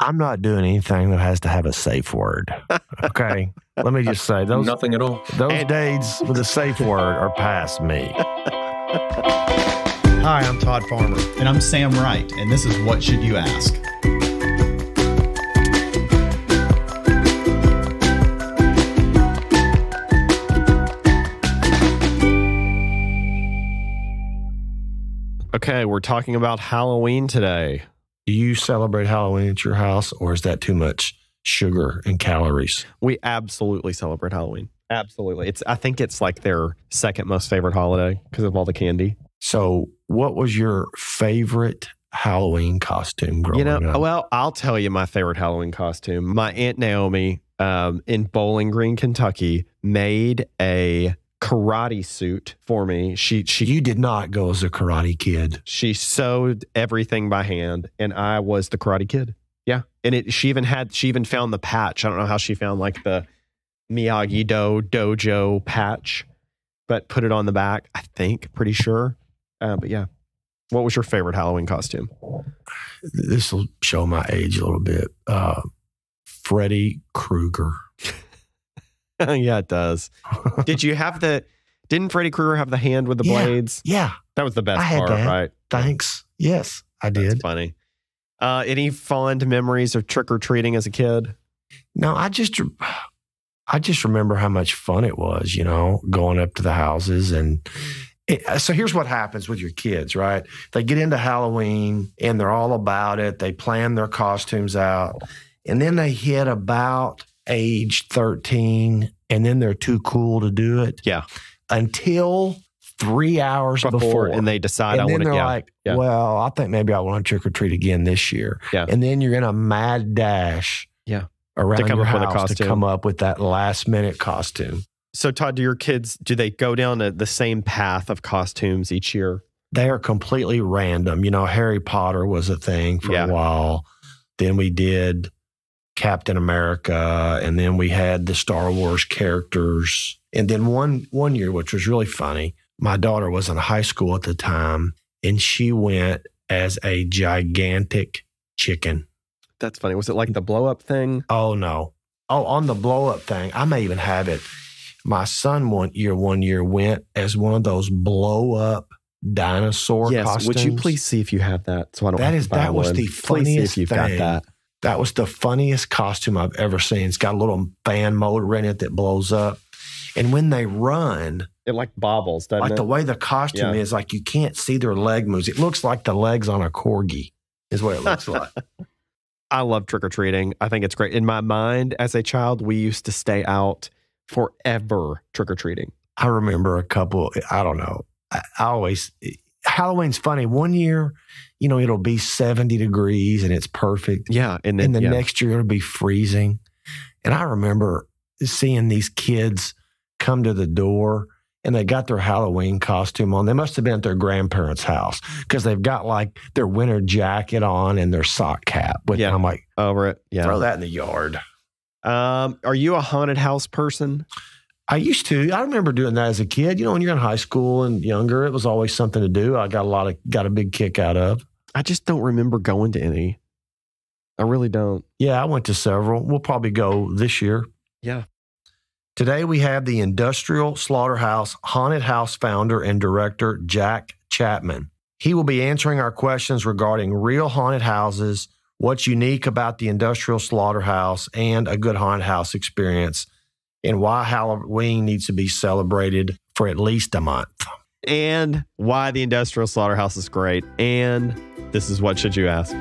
I'm not doing anything that has to have a safe word. Okay. Let me just say nothing at all. Those days with a safe word are past me. Hi, I'm Todd Farmer. And I'm Sam Wright, and this is What Should You Ask? Okay, we're talking about Halloween today. Do you celebrate Halloween at your house, or is that too much sugar and calories? We absolutely celebrate Halloween. Absolutely. I think it's like their second most favorite holiday because of all the candy. So what was your favorite Halloween costume growing up? Well, I'll tell you my favorite Halloween costume. My Aunt Naomi in Bowling Green, Kentucky, made a karate suit for me. You did not go as a karate kid. She sewed everything by hand, and I was the karate kid. Yeah, and she even found the patch. I don't know how she found like the Miyagi-Do dojo patch, but put it on the back. I think, pretty sure. But yeah, what was your favorite Halloween costume? This will show my age a little bit. Freddy Krueger. Yeah, it does. Didn't Freddy Krueger have the hand with the blades? Yeah. That was the best part, right? Thanks. Yes, I did. That's funny. Any fond memories of trick-or-treating as a kid? No, I just remember how much fun it was, going up to the houses. So here's what happens with your kids, right? They get into Halloween and they're all about it. They plan their costumes out. And then they hit about age 13, and then they're too cool to do it. Yeah. Until 3 hours before. And they decide and then they're like, well, I think maybe I want to trick or treat again this year. Yeah. And then you're in a mad dash around your house to come up with that last minute costume. So Todd, do your kids, do they go down the same path of costumes each year? They are completely random. Harry Potter was a thing for a while. Then we did Captain America, and then we had the Star Wars characters. And then one year, which was really funny, my daughter was in high school at the time, and she went as a gigantic chicken. That's funny. Was it like the blow-up thing? Oh, no. Oh, on the blow-up thing, I may even have it. My son one year went as one of those blow-up dinosaur costumes. Would you please see if you have that? So I don't have to buy that was one. the funniest please see if you've thing. got that. That was the funniest costume I've ever seen. It's got a little fan motor in it that blows up. And when they run, it like bobbles, doesn't it? Like the way the costume is, like you can't see their leg moves. It looks like the legs on a corgi is what it looks like. I love trick-or-treating. I think it's great. In my mind, as a child, we used to stay out forever trick-or-treating. I remember a couple, I don't know. Halloween's funny. One year, it'll be 70 degrees and it's perfect. Yeah. And then the next year it'll be freezing. And I remember seeing these kids come to the door and they got their Halloween costume on. They must have been at their grandparents' house because they've got like their winter jacket on and their sock cap. I'm like, over it. Yeah. Throw that in the yard. Are you a haunted house person? I used to. I remember doing that as a kid. When you're in high school and younger, it was always something to do. I got a big kick out of. I just don't remember going to any. I really don't. Yeah, I went to several. We'll probably go this year. Yeah. Today we have the Industrial Slaughterhouse haunted house founder and director, Jack Champman. He will be answering our questions regarding real haunted houses, what's unique about the Industrial Slaughterhouse, and a good haunted house experience, and why Halloween needs to be celebrated for at least a month. And why the Industrial Slaughterhouse is great. And this is What Should You Ask?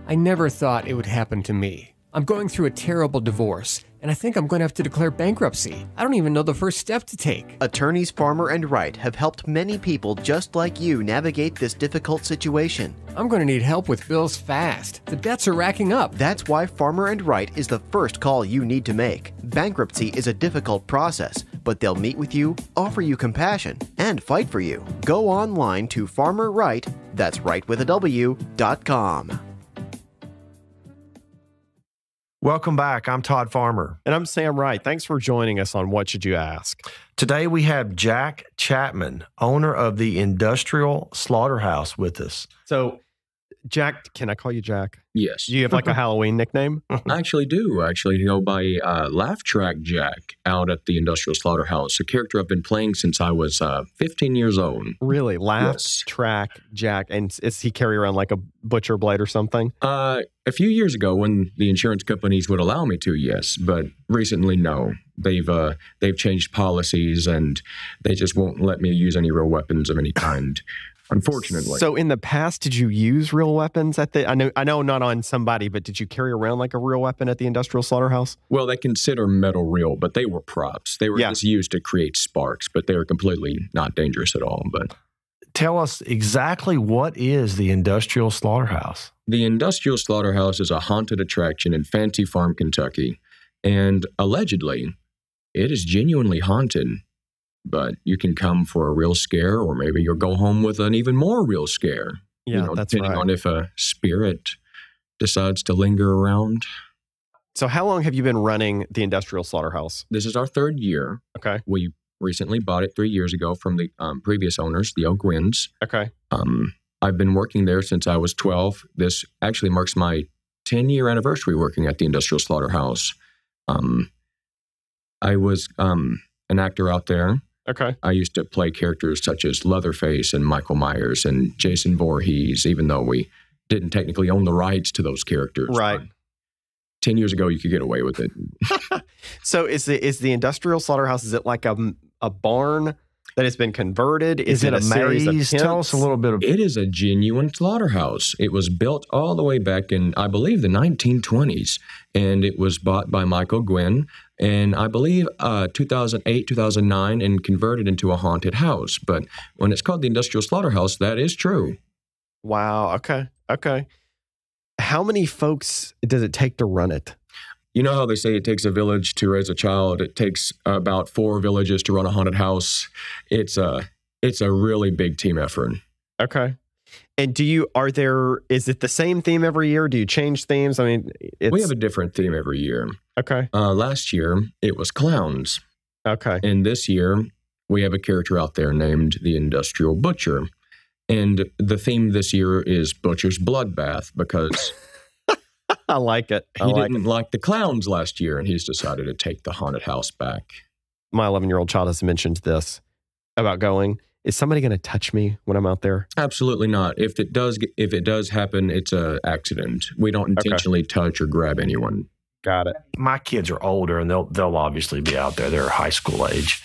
I never thought it would happen to me. I'm going through a terrible divorce, and I think I'm going to have to declare bankruptcy. I don't even know the first step to take. Attorneys Farmer and Wright have helped many people just like you navigate this difficult situation. I'm going to need help with bills fast. The debts are racking up. That's why Farmer and Wright is the first call you need to make. Bankruptcy is a difficult process, but they'll meet with you, offer you compassion, and fight for you. Go online to Farmer Wright, that's right with a W.com. Welcome back. I'm Todd Farmer. And I'm Sam Wright. Thanks for joining us on What Should You Ask? Today we have Jack Champman, owner of the Industrial Slaughterhouse, with us. So, Jack, can I call you Jack? Yes. Do you have like a Halloween nickname? I actually do. Actually, go by Laugh Track Jack out at the Industrial Slaughterhouse, a character I've been playing since I was 15 years old. Really? Laugh Yes. Track Jack. And is he carry around like a butcher blade or something? A few years ago, when the insurance companies would allow me to, yes, but recently, no. They've changed policies and they just won't let me use any real weapons of any kind. Unfortunately. So in the past, did you use real weapons at the? I know, not on somebody, but did you carry around like a real weapon at the Industrial Slaughterhouse? Well, they consider metal real, but they were props. They were just used to create sparks, but they were completely not dangerous at all. But tell us exactly what is the Industrial Slaughterhouse? The Industrial Slaughterhouse is a haunted attraction in Fancy Farm, Kentucky, and allegedly, it is genuinely haunted. But you can come for a real scare, or maybe you'll go home with an even more real scare. Yeah, that's depending right. on if a spirit decides to linger around. So how long have you been running the Industrial Slaughterhouse? This is our third year. Okay. We recently bought it 3 years ago from the previous owners, the O'Gwyns. Okay. I've been working there since I was 12. This actually marks my 10-year anniversary working at the Industrial Slaughterhouse. I was an actor out there. Okay. I used to play characters such as Leatherface and Michael Myers and Jason Voorhees, even though we didn't technically own the rights to those characters. Right. But 10 years ago, you could get away with it. So is the Industrial Slaughterhouse, is it like a barn that has been converted? Is it a series of maze? tents? Tell us a little bit of It is a genuine slaughterhouse. It was built all the way back in, I believe, the 1920s, and it was bought by Michael Gwynn in, I believe, 2008, 2009, and converted into a haunted house. But when it's called the Industrial Slaughterhouse, that is true. Wow. Okay. Okay. How many folks does it take to run it? You know how they say it takes a village to raise a child? It takes about 4 villages to run a haunted house. It's a really big team effort. Okay. And is it the same theme every year? Do you change themes? I mean, We have a different theme every year. Okay. Last year, it was clowns. Okay. And this year, we have a character out there named the Industrial Butcher. And the theme this year is Butcher's Bloodbath because I like it. he didn't like the clowns last year, and he's decided to take the haunted house back. My 11-year-old child has mentioned this about going. Is somebody going to touch me when I'm out there? Absolutely not. If it does happen, it's an accident. We don't intentionally touch or grab anyone. Got it. my kids are older and they'll obviously be out there. They're high school age,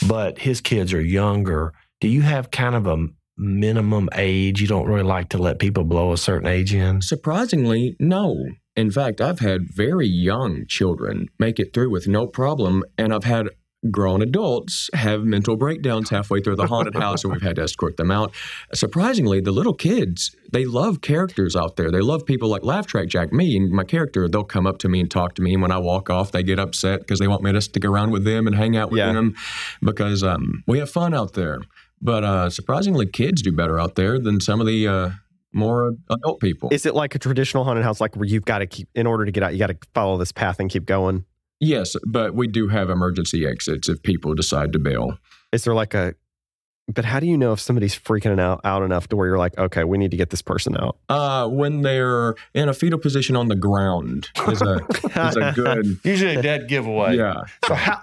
but his kids are younger. Do you have kind of a minimum age? You don't really like to let people below a certain age in? Surprisingly, no. In fact, I've had very young children make it through with no problem, and I've had grown adults have mental breakdowns halfway through the haunted house, and we've had to escort them out. Surprisingly, the little kids, they love characters out there. They love people like Laugh Track Jack, me, and my character. They'll come up to me and talk to me, and when I walk off, they get upset because they want me to stick around with them and hang out with them because we have fun out there. But surprisingly, kids do better out there than some of the more adult people. Is it like a traditional haunted house, like where you've got to keep, in order to get out, you got to follow this path and keep going? Yes, but we do have emergency exits if people decide to bail. Is there like but how do you know if somebody's freaking out enough to where you're like, okay, we need to get this person out? When they're in a fetal position on the ground is a good... Usually a dead giveaway. Yeah.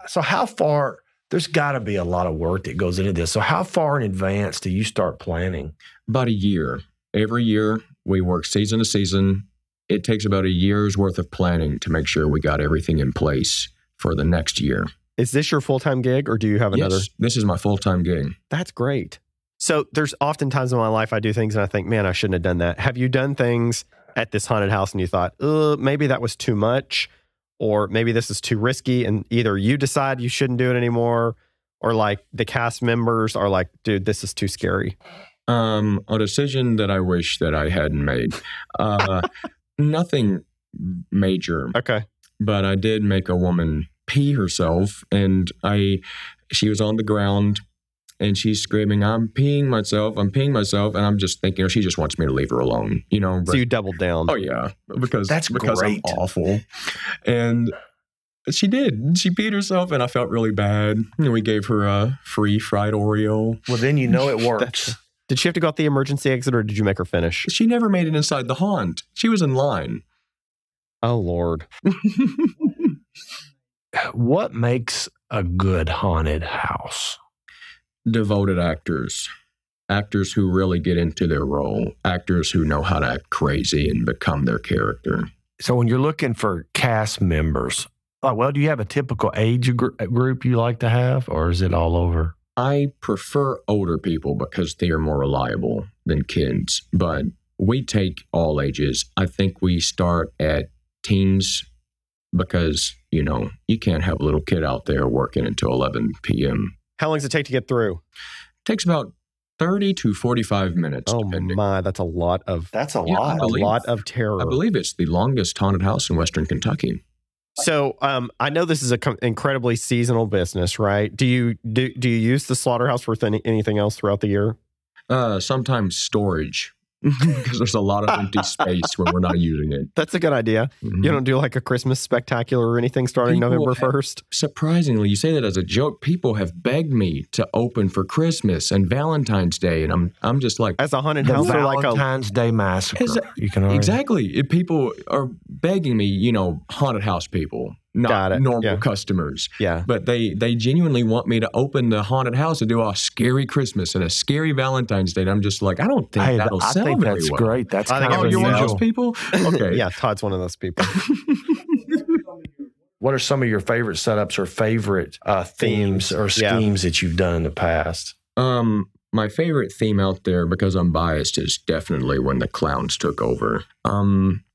So how far, there's got to be a lot of work that goes into this. So how far in advance do you start planning? About a year. Every year we work season to season. It takes about a year's worth of planning to make sure we got everything in place for the next year. Is this your full-time gig or do you have another? Yes, this is my full-time gig. That's great. So there's often times in my life I do things and I think, man, I shouldn't have done that. Have you done things at this haunted house and you thought, maybe that was too much, or maybe this is too risky, and either you decide you shouldn't do it anymore, or like the cast members are like, dude, this is too scary? A decision that I wish that I hadn't made. Nothing major. Okay. But I did make a woman pee herself, and she was on the ground, And she's screaming, I'm peeing myself. And I'm just thinking, she just wants me to leave her alone, But, So you doubled down. oh, yeah, because That's because great. I'm awful. And she did. She peed herself, and I felt really bad. And we gave her a free fried Oreo. Well, then you know it works. Did she have to go out the emergency exit, or did you make her finish? She never made it inside the haunt. She was in line. Oh, Lord. What makes a good haunted house? Devoted actors. Actors who really get into their role. Actors who know how to act crazy and become their character. So when you're looking for cast members, do you have a typical age group you like to have, or is it all over? I prefer older people because they are more reliable than kids, but we take all ages. I think we start at teens because, you can't have a little kid out there working until 11 p.m. How long does it take to get through? It takes about 30 to 45 minutes. Oh, depending. my. That's a lot of terror. I believe it's the longest haunted house in Western Kentucky. So I know this is an incredibly seasonal business, right? Do you use the slaughterhouse for anything else throughout the year? Sometimes storage, because there's a lot of empty space when we're not using it. That's a good idea. Mm-hmm. You don't do like a Christmas spectacular or anything starting November 1st? Surprisingly, you say that as a joke. People have begged me to open for Christmas and Valentine's Day, and I'm just like, as a haunted The house or like a Valentine's Day massacre. You can already, exactly. People are begging me, haunted house people, not normal customers. Yeah. But they genuinely want me to open the haunted house and do a scary Christmas and a scary Valentine's Day. And I'm just like, I don't think that'll sell very well. That's great. That's I think kind of you're one of unusual. those people? Okay. Yeah, Todd's one of those people. What are some of your favorite setups or favorite themes or schemes that you've done in the past? My favorite theme out there, because I'm biased, is definitely when the clowns took over.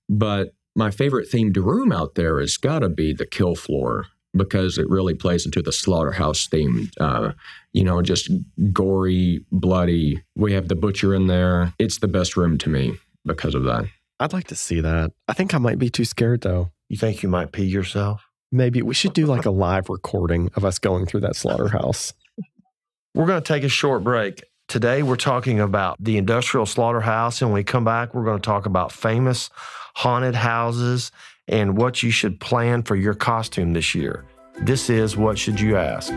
But my favorite themed room out there has got to be the kill floor, because it really plays into the slaughterhouse theme. Just gory, bloody. We have the butcher in there. It's the best room to me because of that. I'd like to see that. I think I might be too scared, though. You think you might pee yourself? Maybe we should do like a live recording of us going through that slaughterhouse. We're going to take a short break. Today, we're talking about the Industrial Slaughterhouse. And when we come back, we're going to talk about famous haunted houses and what you should plan for your costume this year. This is What Should You Ask?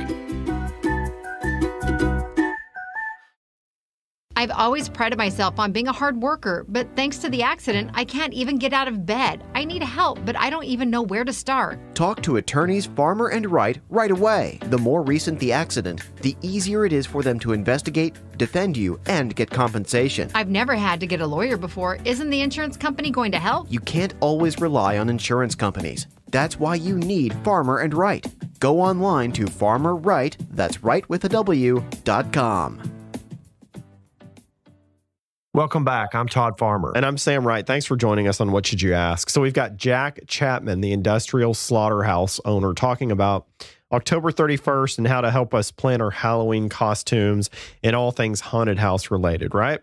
I've always prided myself on being a hard worker, but thanks to the accident, I can't even get out of bed. I need help, but I don't even know where to start. Talk to attorneys Farmer and Wright right away. The more recent the accident, the easier it is for them to investigate, defend you, and get compensation. I've never had to get a lawyer before. Isn't the insurance company going to help? You can't always rely on insurance companies. That's why you need Farmer and Wright. Go online to Farmer Wright, that's right with a W.com. Welcome back. I'm Todd Farmer. And I'm Sam Wright. Thanks for joining us on What Should You Ask? So we've got Jack Champman, the Industrial Slaughterhouse owner, talking about October 31st and how to help us plan our Halloween costumes and all things haunted house related, right?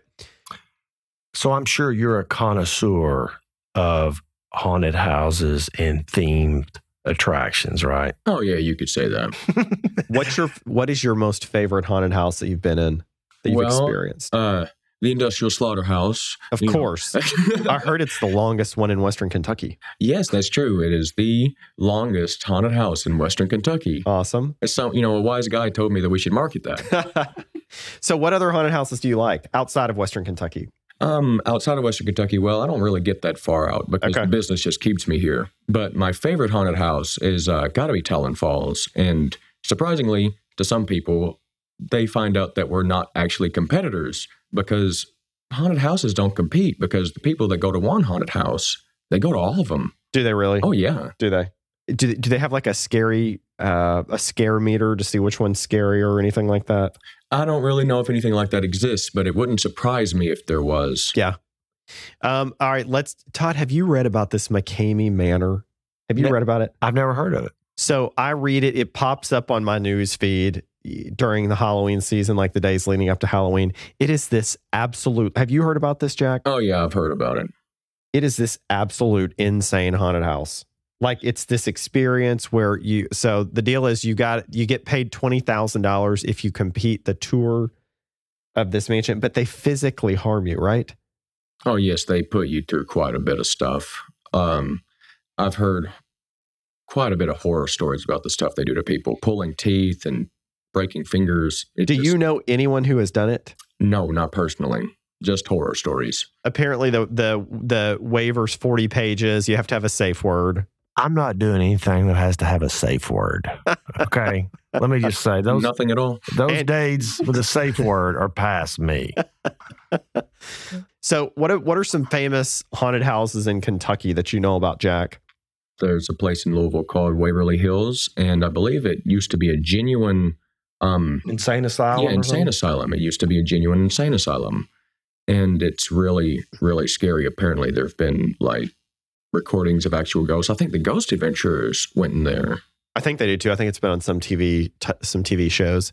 So I'm sure you're a connoisseur of haunted houses and themed attractions, right? Oh, yeah, you could say that. What is your most favorite haunted house that you've been in, that you've experienced? The Industrial Slaughterhouse. Of course. I heard it's the longest one in Western Kentucky. Yes, that's true. It is the longest haunted house in Western Kentucky. Awesome. So, a wise guy told me that we should market that. So what other haunted houses do you like outside of Western Kentucky? Outside of Western Kentucky, well, I don't really get that far out because the business just keeps me here. But my favorite haunted house is got to be Talon Falls. And surprisingly, to some people, they find out that we're not actually competitors, because haunted houses don't compete, because the people that go to one haunted house, they go to all of them. Do they really? Oh, yeah. Do they? Do they have like a scare meter to see which one's scary or anything like that? I don't really know if anything like that exists, but it wouldn't surprise me if there was. Yeah. All right. Todd, have you read about this McCamey Manor? Have you read about it? I've never heard of it. So I read it. It pops up on my news feed during the Halloween season, like the days leading up to Halloween. It is this absolute. Have you heard about this, Jack? Oh, yeah, I've heard about it. It is this absolute insane haunted house. Like it's this experience where so the deal is you get paid $20,000 if you complete the tour of this mansion, but they physically harm you, right? Oh, yes, they put you through quite a bit of stuff. I've heard quite a bit of horror stories about the stuff they do to people, pulling teeth and breaking fingers. Do you know anyone who has done it? No, not personally. Just horror stories. Apparently, the waiver's 40 pages. You have to have a safe word. I'm not doing anything that has to have a safe word. Okay. Let me just say nothing at all. Those days with a safe word are past me. So what are some famous haunted houses in Kentucky that you know about, Jack? There's a place in Louisville called Waverly Hills, and I believe it used to be a genuine insane asylum. Yeah, insane asylum. It used to be a genuine insane asylum. And it's really, really scary. Apparently there have been like recordings of actual ghosts. I think the Ghost Adventurers went in there. I think they do too. I think it's been on some TV shows.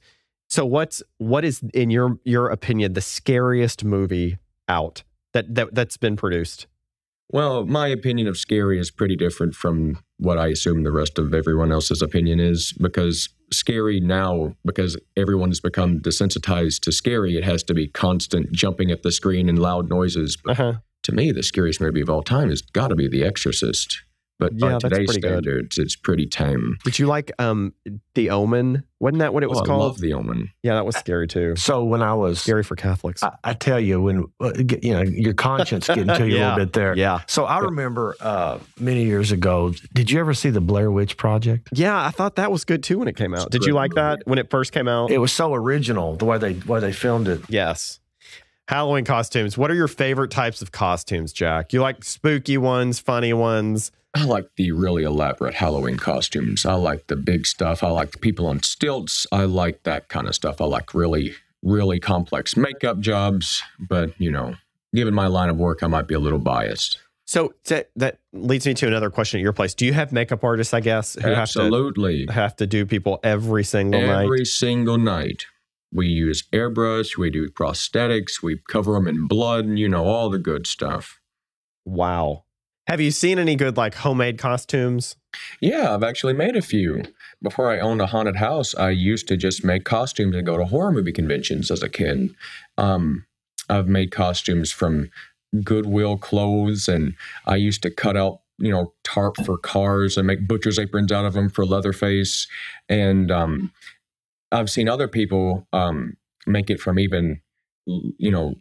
So what is, in your opinion, the scariest movie out that's been produced? Well, my opinion of scary is pretty different from what I assume the rest of everyone else's opinion is, because scary now, because everyone has become desensitized to scary, it has to be constant jumping at the screen and loud noises. But to me, the scariest movie of all time has got to be The Exorcist. But by today's standards, it's pretty tame. Did you like The Omen? Wasn't that what it was called? I love The Omen. Yeah, that was scary too. So when I was... Scary for Catholics. I tell you, when your conscience getting to you a little bit there. Yeah. So I remember many years ago, did you ever see the Blair Witch Project? Yeah, I thought that was good too when it came out. Did you like that when it first came out? It was so original, the way they filmed it. Yes. Halloween costumes. What are your favorite types of costumes, Jack? You like spooky ones, funny ones? I like the really elaborate Halloween costumes. I like the big stuff. I like the people on stilts. I like that kind of stuff. I like really, really complex makeup jobs. But, given my line of work, I might be a little biased. So that leads me to another question at your place. Do you have makeup artists, I guess, who Absolutely. have to do people every single night? Every single night. We use airbrush. We do prosthetics. We cover them in blood and, all the good stuff. Wow. Have you seen any good, like, homemade costumes? Yeah, I've actually made a few. Before I owned a haunted house, I used to just make costumes and go to horror movie conventions as a kid. I've made costumes from Goodwill clothes, and I used to cut out, tarp for cars and make butcher's aprons out of them for Leatherface. And I've seen other people make it from even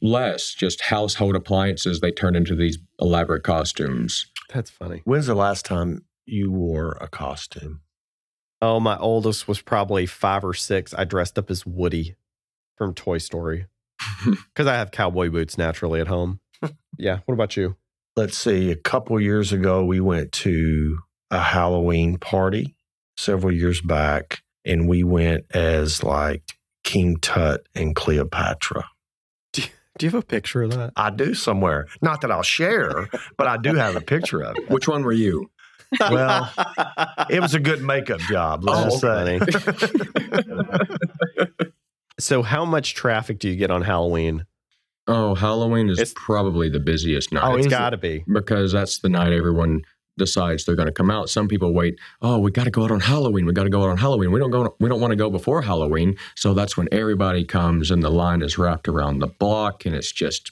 less, just household appliances. They turn into these elaborate costumes. That's funny. When's the last time you wore a costume? Oh, my oldest was probably 5 or 6. I dressed up as Woody from Toy Story because I have cowboy boots naturally at home. Yeah. What about you? Let's see. A couple years ago, we went to a Halloween party several years back, and we went as like King Tut and Cleopatra. Do you have a picture of that? I do somewhere. Not that I'll share, but I do have a picture of it. Which one were you? Well, it was a good makeup job, let's just say. So how much traffic do you get on Halloween? Oh, Halloween is probably the busiest night. Oh, it's got to be. Because that's the night everyone decides they're going to come out. Some people wait, we got to go out on Halloween. We got to go out on Halloween. We don't want to go before Halloween. So that's when everybody comes and the line is wrapped around the block, and it's just,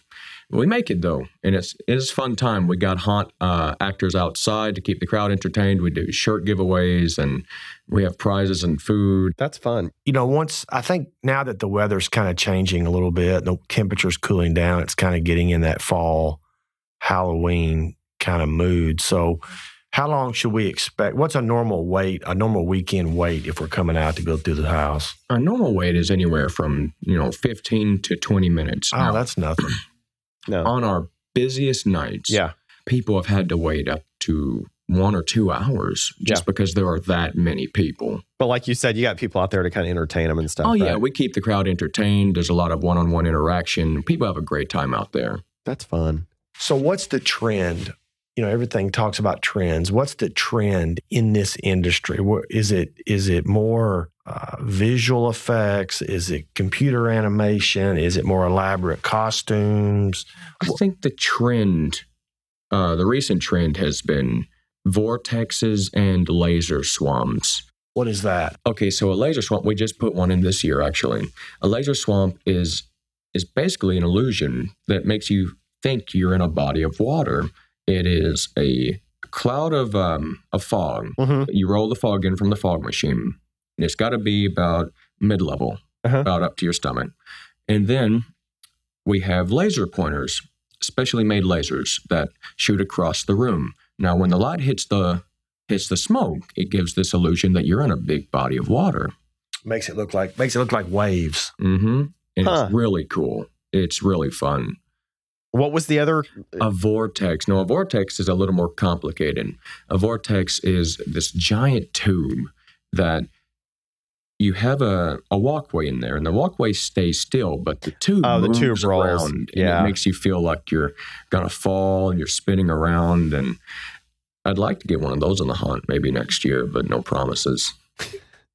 we make it though. And it's a fun time. We got haunt actors outside to keep the crowd entertained. We do shirt giveaways and we have prizes and food. That's fun. I think now that the weather's kind of changing a little bit, the temperature's cooling down, it's kind of getting in that fall Halloween kind of mood. So how long should we expect? What's a normal weekend wait if we're coming out to go through the house? A normal wait is anywhere from, 15 to 20 minutes. Oh, that's nothing. No. On our busiest nights, people have had to wait up to 1 or 2 hours just because there are that many people. But like you said, you got people out there to kind of entertain them and stuff. Oh, yeah. Right? We keep the crowd entertained. There's a lot of one-on-one interaction. People have a great time out there. That's fun. So what's the trend? Everything talks about trends. What's the trend in this industry? Is it more visual effects? Is it computer animation? Is it more elaborate costumes? I think the trend, the recent trend has been vortexes and laser swamps. What is that? Okay, so a laser swamp, we just put one in this year, actually. A laser swamp is basically an illusion that makes you think you're in a body of water. It is a cloud of fog. You roll the fog in from the fog machine. And it's got to be about mid-level, about up to your stomach. And then we have laser pointers, specially made lasers that shoot across the room. Now, when the light hits the smoke, it gives this illusion that you're in a big body of water. Makes it look like waves. And it's really cool. It's really fun. What was the other? A vortex. No, a vortex is a little more complicated. A vortex is this giant tube that you have a walkway in there, and the walkway stays still, but the tube moves rolls around, and it makes you feel like you're going to fall, and you're spinning around, and I'd like to get one of those on the hunt maybe next year, but no promises.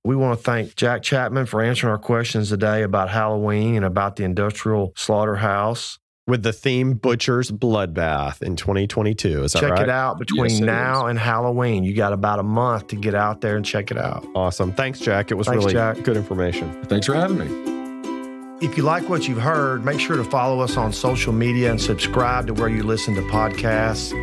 We want to thank Jack Champman for answering our questions today about Halloween and about the Industrial Slaughterhouse. With the theme Butcher's Bloodbath in 2022. Is that right? Check it out between now and Halloween. You got about a month to get out there and check it out. Awesome. Thanks, Jack. It was really good information. Thanks for having me. If you like what you've heard, make sure to follow us on social media and subscribe to where you listen to podcasts.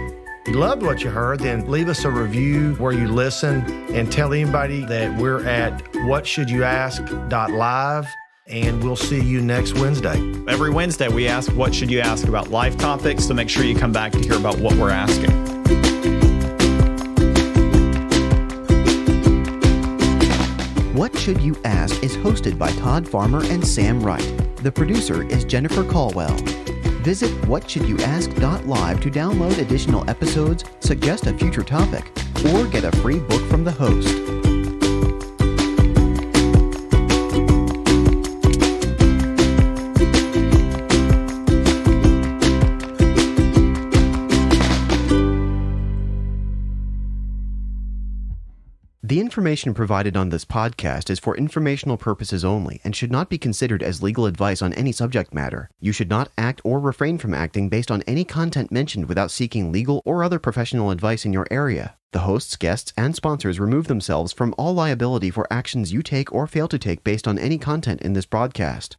If you loved what you heard, then leave us a review where you listen and tell anybody that we're at whatshouldyoutask.live. And we'll see you next Wednesday. Every Wednesday, we ask, what should you ask about life topics? So make sure you come back to hear about what we're asking. What Should You Ask is hosted by Todd Farmer and Sam Wright. The producer is Jennifer Caldwell. Visit whatshouldyoutask.live to download additional episodes, suggest a future topic, or get a free book from the host. The information provided on this podcast is for informational purposes only and should not be considered as legal advice on any subject matter. You should not act or refrain from acting based on any content mentioned without seeking legal or other professional advice in your area. The hosts, guests, and sponsors remove themselves from all liability for actions you take or fail to take based on any content in this broadcast.